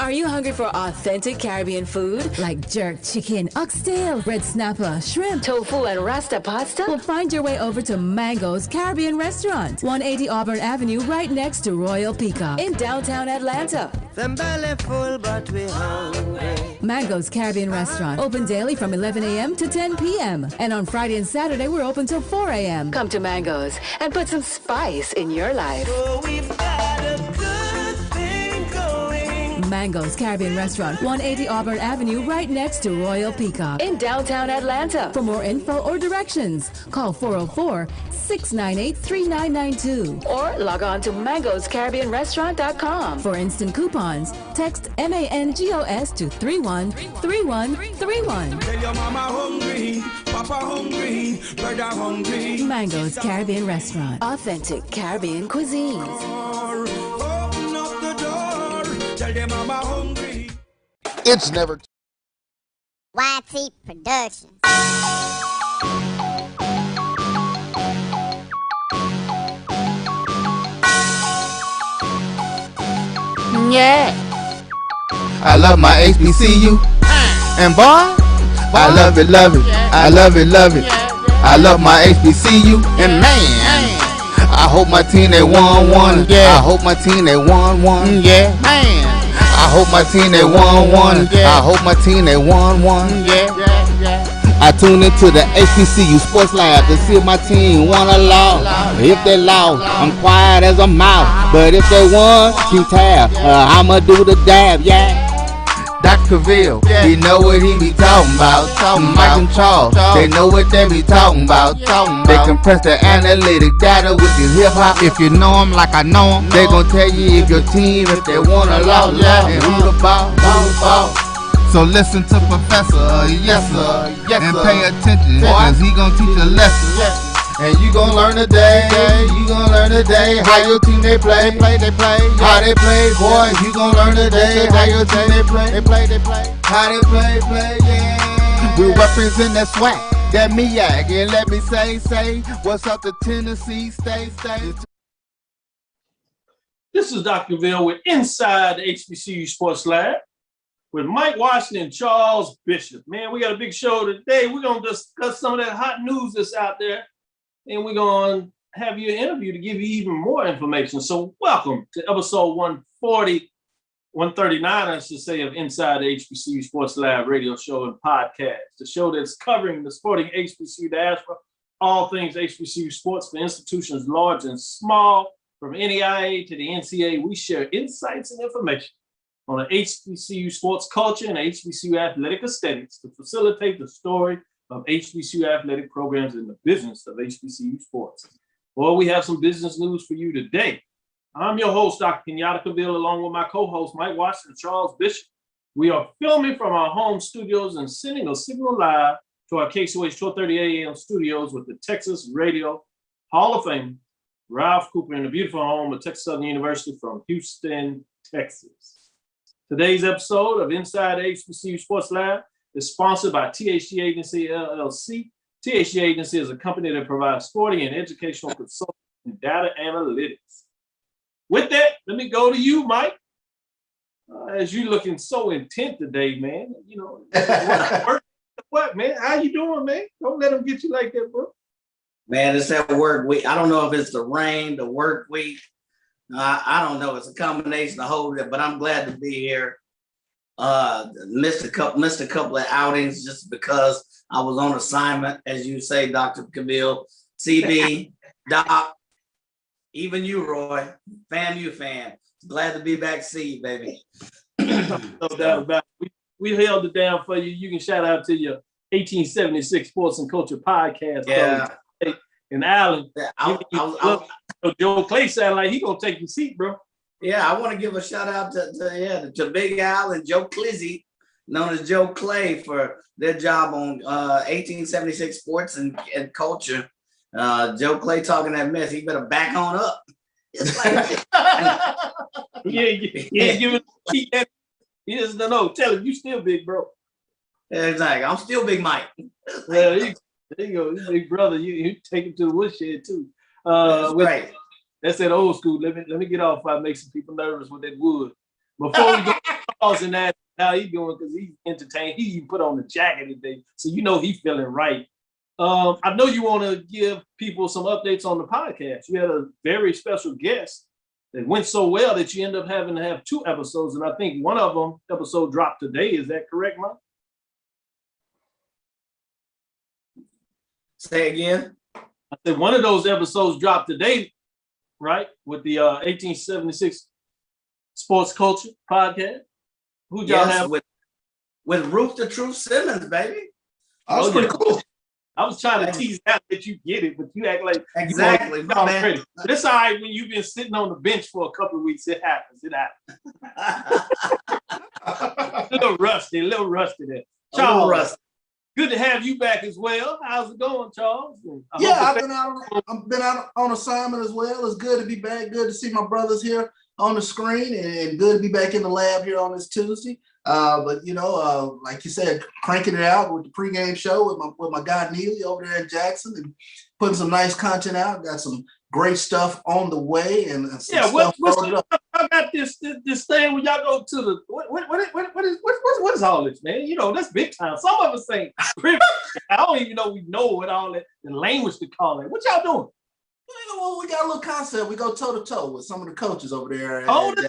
Are you hungry for authentic Caribbean food? Like jerk chicken, oxtail, red snapper, shrimp, tofu, and rasta pasta? Well, find your way over to Mango's Caribbean Restaurant, 180 Auburn Avenue, right next to Royal Peacock in downtown Atlanta. Them belly full, but we hungry. Mango's Caribbean Restaurant, open daily from 11 a.m. to 10 p.m. And on Friday and Saturday, we're open till 4 a.m. Come to Mango's and put some spice in your life. Oh, we've got a good thing going. Mango's Caribbean Restaurant, 180 Auburn Avenue, right next to Royal Peacock in downtown Atlanta. For more info or directions, call 404-698-3992 or log on to mangoscaribbeanrestaurant.com. For instant coupons, text MANGOS to 313131. Tell your mama hungry, papa hungry, brother hungry. Mango's Caribbean Restaurant. Authentic Caribbean cuisines. Open up the door. Tell them mama hungry. It's never YT Productions. Yeah. I love my HBCU. And boy, I love it, love it. I love it, love it. I love my HBCU. And man, I hope my team they won one. I hope my team they won one. Yeah, man. I hope my team they won one. I hope my team they won one. I tune into the HBCU Sports Lab to see if my team won or lost. If they lost, I'm quiet as a mouse. But if they won, keep tab. I'ma do the dab, yeah. Dr. Cavill, he know what he be talking about. Mike and Charles, they know what they be talking about. They compress the analytic data with this hip hop. If you know them like I know them, they gon' tell you if your team, if they won or lost, and who the ball. So listen to Professor, yes sir, and pay attention, cause he gon' teach a lesson. And you gon' learn today, you gon' learn today how your team they play, how they play, boy. You gon' learn today how your team they play, how they play, yeah. We represent that SWAC, that MEAC, and let me say, what's up to Tennessee State. This is Dr. Ville with Inside the HBCU Sports Lab with Mike Washington and Charles Bishop. Man, we got a big show today. We're going to discuss some of that hot news that's out there, and we're going to have you an interview to give you even more information. So welcome to episode 139, I should say, of Inside the HBCU Sports Lab radio show and podcast, the show that's covering the sporting HBCU diaspora, all things HBCU sports for institutions large and small, from NEIA to the NCAA. We share insights and information on the HBCU sports culture and HBCU athletic aesthetics to facilitate the story of HBCU athletic programs in the business of HBCU sports. Well, we have some business news for you today. I'm your host, Dr. Kenyatta Cavill, along with my co-host, Mike Washington and Charles Bishop. We are filming from our home studios and sending a signal live to our KCOH 1230 AM studios with the Texas Radio Hall of Fame, Ralph Cooper, in the beautiful home of Texas Southern University from Houston, Texas. Today's episode of Inside the HBCU Sports Lab is sponsored by THG Agency, LLC. THG Agency is a company that provides sporting and educational consulting and data analytics. With that, let me go to you, Mike. As you're looking so intent today, man. You know, what, man? How you doing, man? Don't let them get you like that, bro. Man, it's that work week. I don't know if it's the rain, the work week. I don't know. It's a combination of whole, but I'm glad to be here. Missed a couple of outings just because I was on assignment, as you say, Dr. Cavill, CB, Doc, even you, Roy, fan. Glad to be back. See you, baby. No doubt about it. We held it down for you. You can shout out to your 1876 Sports and Culture podcast. Yeah. In Allen. Yeah, Joe Clay sound like he gonna take your seat, bro. Yeah, I want to give a shout out to Big Al and Joe Clizzy, known as Joe Clay, for their job on 1876 Sports and Culture. Joe Clay talking that mess. He better back on up. It's like, give it. He doesn't know. Tell him you still big, bro. Exactly. I'm still Big Mike. Well, there you go, big brother. You take him to the woodshed too. That's right. That's that old school. Let me get off. I make some people nervous with that wood. Before we go Charles and that how he doing because he's entertained. He even put on the jacket today, so you know he's feeling right. I know you want to give people some updates on the podcast. You had a very special guest that went so well that you end up having to have 2 episodes, and I think one of them episode dropped today. Is that correct, Mike? Say again. I said one of those episodes dropped today, right? With the 1876 Sports Culture podcast. Who y'all have? With Ruth the Truth Simmons, baby. That's pretty cool. I was trying to tease out that you get it, but you act like exactly. You know, man. But it's all right when you've been sitting on the bench for a couple of weeks. It happens. It happens. a little rusty there. Charles, good to have you back as well. How's it going, Charles? I've been out on assignment as well. It's good to be back. Good to see my brothers here on the screen, and good to be back in the lab here on this Tuesday. But you know, like you said, cranking it out with the pregame show with my guy Neely over there in Jackson, and putting some nice content out. Got some great stuff on the way, and some what about this thing when y'all go to the what is all this, man? You know, that's big time. Some of us ain't. I don't even know we know what all that the language to call it. What y'all doing? Well, we got a little concept. We go toe to toe with some of the coaches over there. Toe to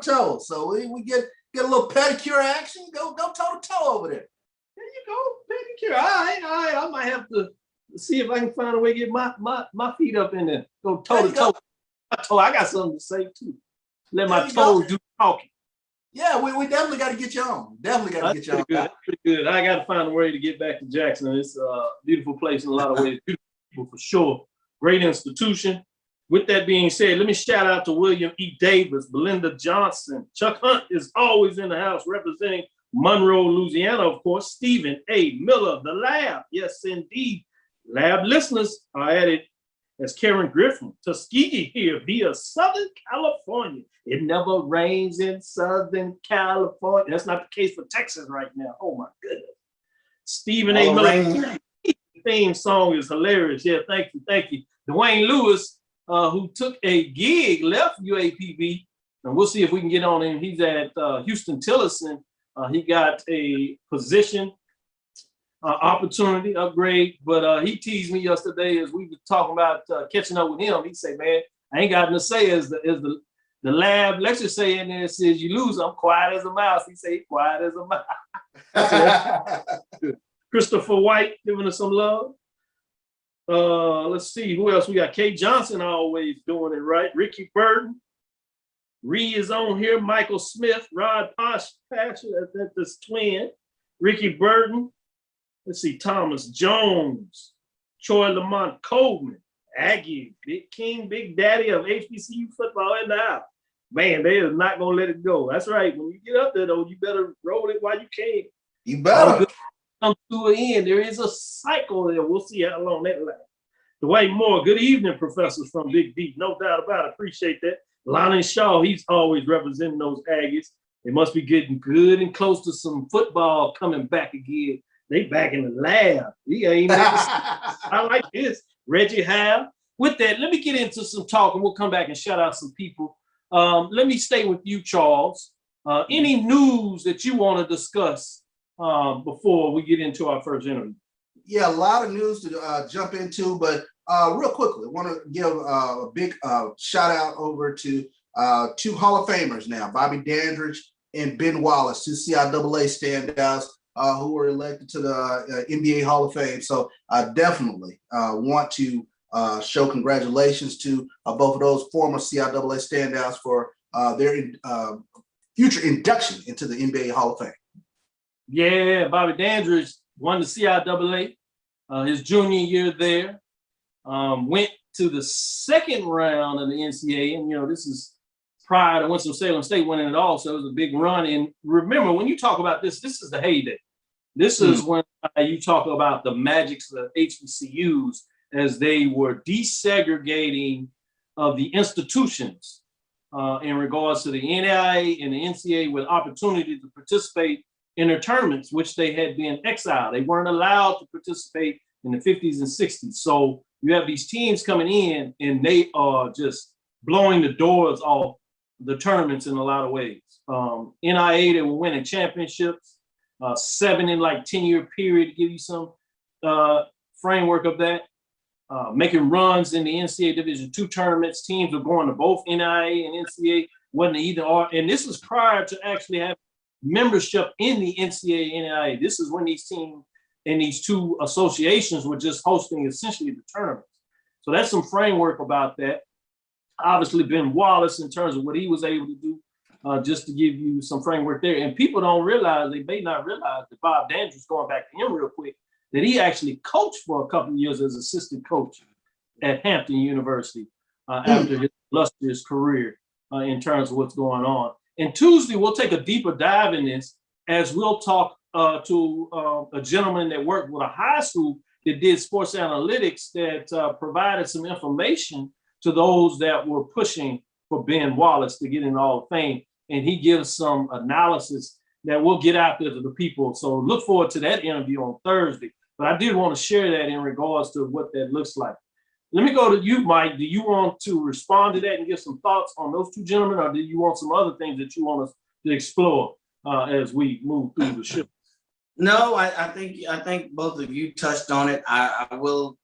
toe. So we get a little pedicure action. Go toe to toe over there. There you go, pedicure. All right. I might have to see if I can find a way to get my feet up in there. Go toe to toe. I got something to say too. Let my toes do talking. Yeah, we definitely got to get you on. Definitely got to get you on. That's pretty good. I got to find a way to get back to Jackson. It's a beautiful place in a lot of ways. Beautiful people for sure. Great institution. With that being said, let me shout out to William E. Davis, Belinda Johnson. Chuck Hunt is always in the house representing Monroe, Louisiana, of course. Stephen A. Miller, the lab. Yes, indeed. Lab listeners are at it as Karen Griffin, Tuskegee here via Southern California. It never rains in Southern California. That's not the case for Texas right now. Oh my goodness. Stephen A. Miller. Theme song is hilarious. Yeah, thank you. Dwayne Lewis, who took a gig, left UAPB, and we'll see if we can get on him. He's at Houston Tillerson. He got a position, opportunity, upgrade, but he teased me yesterday as we were talking about catching up with him. He said, man, I ain't got nothing to say as the lab lecture say in there says you lose, I'm quiet as a mouse. He said, quiet as a mouse. Christopher White giving us some love. Let's see who else we got. Kay Johnson always doing it right. Ricky Burton. Ree is on here. Michael Smith. Rod Pasha, that's this twin. Ricky Burton. Let's see. Thomas Jones. Troy Lamont Coleman. Aggie. Big King, Big Daddy of HBCU football in the house. Man, they are not going to let it go. That's right. When you get up there, though, you better roll it while you can. You better. Come to an end. There is a cycle there. We'll see how long that lasts. Dwight Moore, good evening, professors from Big D. No doubt about it. Appreciate that. Lonnie Shaw, he's always representing those Aggies. They must be getting good and close to some football coming back again. They back in the lab. I like this. Reggie Howe. With that, let me get into some talk and we'll come back and shout out some people. Let me stay with you, Charles. Any news that you want to discuss before we get into our first interview? Yeah, a lot of news to jump into, but real quickly, I want to give a big shout out over to 2 Hall of Famers now, Bobby Dandridge and Ben Wallace, 2 CIAA standouts who were elected to the NBA Hall of Fame. So I definitely want to show congratulations to both of those former CIAA standouts for their future induction into the NBA Hall of Fame. Yeah, Bobby Dandridge won the CIAA his junior year there. Went to the second round of the NCAA, and this is prior to Winston-Salem State winning it all, so it was a big run. And remember, when you talk about this is the heyday. This is when you talk about the magics of HBCUs as they were desegregating of the institutions in regards to the NAIA and the NCAA with opportunity to participate in their tournaments, which they had been exiled. They weren't allowed to participate in the 50s and 60s. So you have these teams coming in and they are just blowing the doors off the tournaments in a lot of ways. NIA, they were winning championships, 7 in like 10-year period, to give you some framework of that. Making runs in the NCAA Division II tournaments. Teams were going to both NIA and NCAA, wasn't either or. And this was prior to actually having membership in the NCAA and NIA. This is when these teams and these two associations were just hosting essentially the tournaments. So that's some framework about that. Obviously, Ben Wallace, in terms of what he was able to do, just to give you some framework there. And people don't realize, they may not realize that Bob Dandridge, going back to him real quick, that he actually coached for a couple of years as assistant coach at Hampton University after his illustrious career in terms of what's going on. And Tuesday, we'll take a deeper dive in this as we'll talk to a gentleman that worked with a high school that did sports analytics that provided some information to those that were pushing for Ben Wallace to get in the Hall of Fame. And he gives some analysis that we'll get out there to the people. So look forward to that interview on Thursday. But I did want to share that in regards to what that looks like. Let me go to you, Mike. Do you want to respond to that and give some thoughts on those two gentlemen, or do you want some other things that you want us to explore as we move through the show? No, I think both of you touched on it. I will